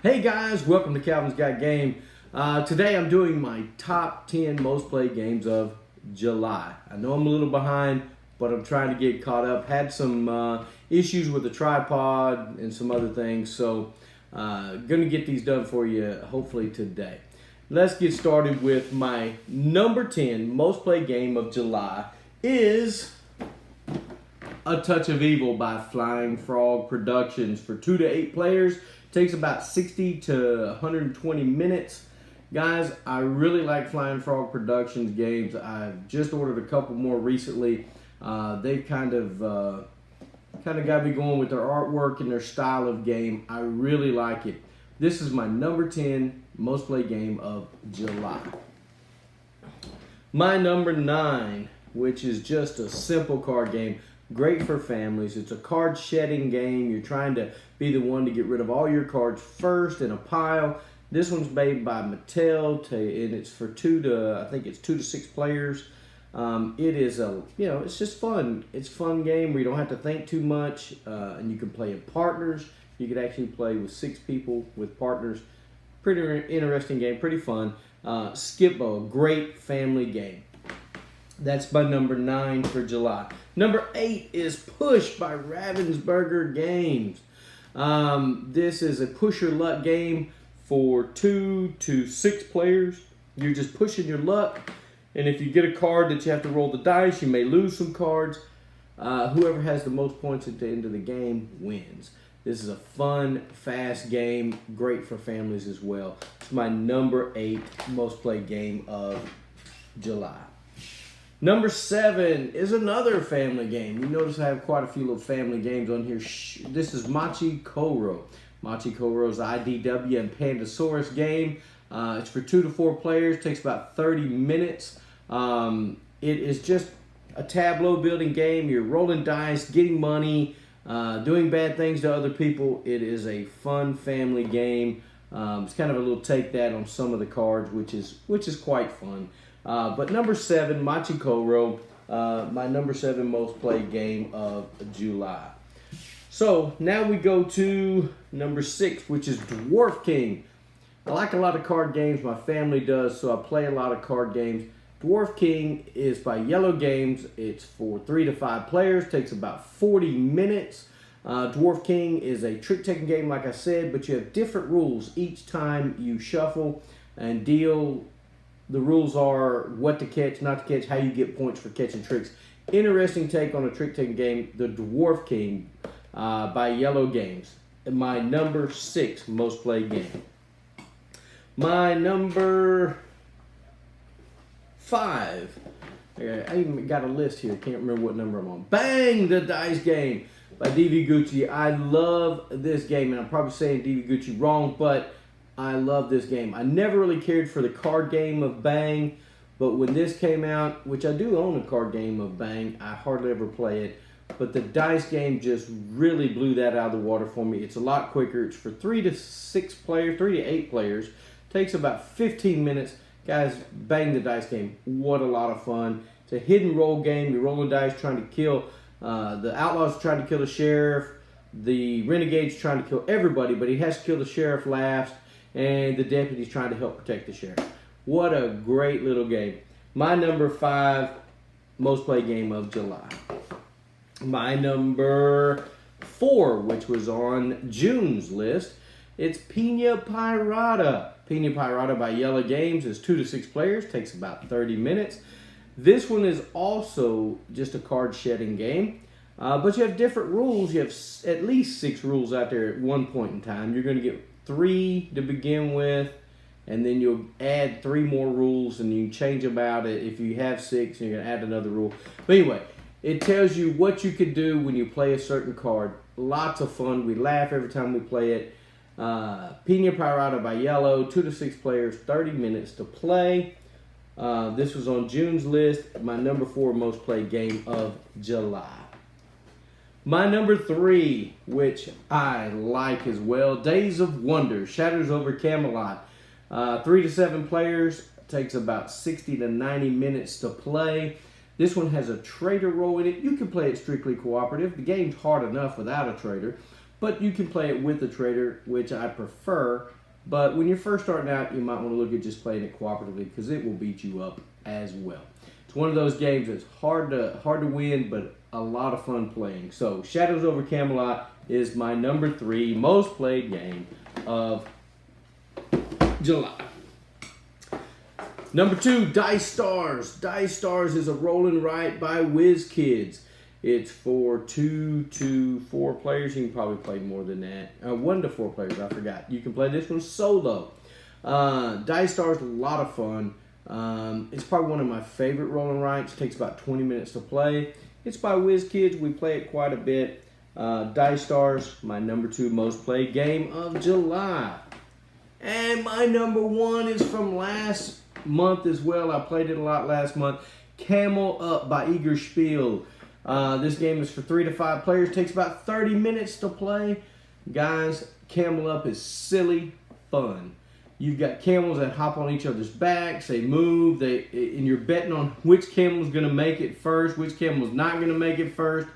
Hey guys, welcome to Calvin's Got Game. Today I'm doing my top 10 most played games of July. I know I'm a little behind, but I'm trying to get caught up. Had some issues with the tripod and some other things, so gonna get these done for you hopefully today. Let's get started with my number 10 most played game of July is A Touch of Evil by Flying Frog Productions for 2 to 8 players. Takes about 60 to 120 minutes. Guys, I really like Flying Frog Productions games. I've just ordered a couple more recently. They've kind of got me going with their artwork and their style of game. I really like it. This is my number 10 most played game of July. My number 9, which is just a simple card game. Great for families. It's a card shedding game. You're trying to be the one to get rid of all your cards first in a pile. This one's made by Mattel, and it's for 2 to 6 players. It is it's just fun. It's a fun game where you don't have to think too much, and you can play in partners. You could actually play with 6 people with partners. Pretty interesting game, pretty fun. Skip-Bo, great family game. That's my number 9 for July. Number 8 is Push by Ravensburger Games. This is a push your luck game for 2 to 6 players. You're just pushing your luck, and if you get a card that you have to roll the dice, you may lose some cards. Whoever has the most points at the end of the game wins. This is a fun, fast game, great for families as well. It's my number 8 most played game of July. Number 7 is another family game. You notice I have quite a few little family games on here. This is Mecha Koro. Mecha Koro is IDW and Pandasaurus game. It's for 2 to 4 players. Takes about 30 minutes. It is just a tableau building game. You're rolling dice, getting money, doing bad things to other people. It is a fun family game. It's kind of a little take that on some of the cards, which is quite fun. But number 7, Mecha Koro, my number 7 most played game of July. So now we go to number 6, which is Dwarf King. I like a lot of card games. My family does, so I play a lot of card games. Dwarf King is by Yellow Games. It's for 3 to 5 players. Takes about 40 minutes. Dwarf King is a trick-taking game, like I said, but you have different rules each time you shuffle and deal. The rules are what to catch, not to catch, how you get points for catching tricks. Interesting take on a trick-taking game, the Dwarf King by Yellow Games. My number 6 most played game. My number 5. I even got a list here. Can't remember what number I'm on. Bang! The Dice Game by DV Gucci. I love this game, and I'm probably saying DV Gucci wrong, but I love this game. I never really cared for the card game of Bang, but when this came out, which I do own a card game of Bang, I hardly ever play it, but the dice game just really blew that out of the water for me. It's a lot quicker. It's for 3 to 6 players, 3 to 8 players. Takes about 15 minutes. Guys, Bang the Dice Game. What a lot of fun. It's a hidden roll game. You're rolling dice trying to kill, the outlaws trying to kill the sheriff. The renegade's trying to kill everybody, but he has to kill the sheriff last. And the deputy's trying to help protect the sheriff. What a great little game. My number 5 most played game of July. My number 4, which was on June's list, it's Pina Parata. Pina Parata by Yellow Games is 2 to 6 players. Takes about 30 minutes. This one is also just a card shedding game. But you have different rules. You have at least 6 rules out there at one point in time. You're going to get 3 to begin with, and then you'll add 3 more rules, and you can change about it. If you have 6, you're going to add another rule. But anyway, it tells you what you could do when you play a certain card. Lots of fun. We laugh every time we play it. Pina Parata by Yellow, 2 to 6 players, 30 minutes to play. This was on June's list, my number 4 most played game of July. My number 3, which I like as well, Days of Wonder, Shadows over Camel Up. 3 to 7 players, takes about 60 to 90 minutes to play. This one has a trader role in it. You can play it strictly cooperative. The game's hard enough without a trader. but you can play it with a trader, which I prefer. But when you're first starting out, you might want to look at just playing it cooperatively because it will beat you up as well. It's one of those games that's hard to win, but a lot of fun playing. So Shadows over Camel Up is my number 3 most played game of July. Number 2, Dice Stars. Dice Stars is a roll and write by WizKids. It's for 2 to 4 players. You can probably play more than that. 1 to 4 players, I forgot. You can play this one solo. Dice Stars, a lot of fun. It's probably one of my favorite roll and writes. It takes about 20 minutes to play. It's by WizKids. We play it quite a bit. Dice Stars, my number 2 most played game of July. And my number 1 is from last month as well. I played it a lot last month. Camel Up by Igor Spiel. This game is for 3 to 5 players. It takes about 30 minutes to play. Guys, Camel Up is silly fun. You've got camels that hop on each other's backs. They move. And you're betting on which camel's going to make it first, which camel's not going to make it first.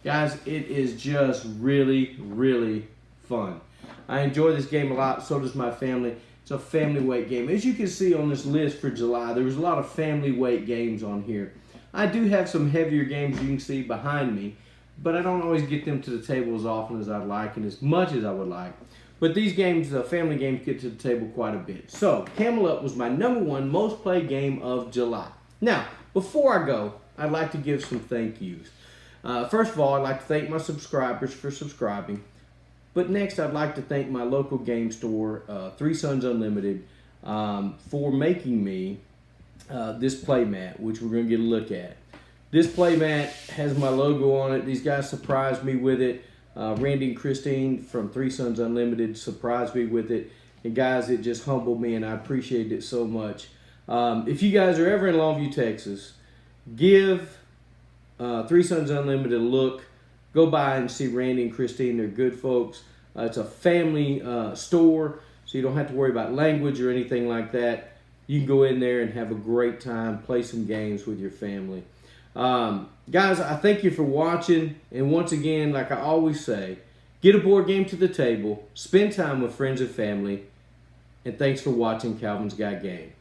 Guys, it is just really, really fun. I enjoy this game a lot. So does my family. It's a family weight game. As you can see on this list for July, there was a lot of family weight games on here. I do have some heavier games you can see behind me, but I don't always get them to the table as often as I'd like and as much as I would like. But these games, the family games, get to the table quite a bit. So, Camel Up was my number 1 most played game of July. Now, before I go, I'd like to give some thank yous. First of all, I'd like to thank my subscribers for subscribing. But next, I'd like to thank my local game store, Three Sons Unlimited, for making me this playmat, which we're going to get a look at. This playmat has my logo on it. These guys surprised me with it. Randy and Christine from Three Sons Unlimited surprised me with it. And guys, it just humbled me, and I appreciate it so much. If you guys are ever in Longview, Texas, give Three Sons Unlimited a look. Go by and see Randy and Christine. They're good folks. It's a family store, so you don't have to worry about language or anything like that. You can go in there and have a great time, play some games with your family. Guys, I thank you for watching. And once again, like I always say, get a board game to the table, spend time with friends and family, and thanks for watching Calvin's Got Game.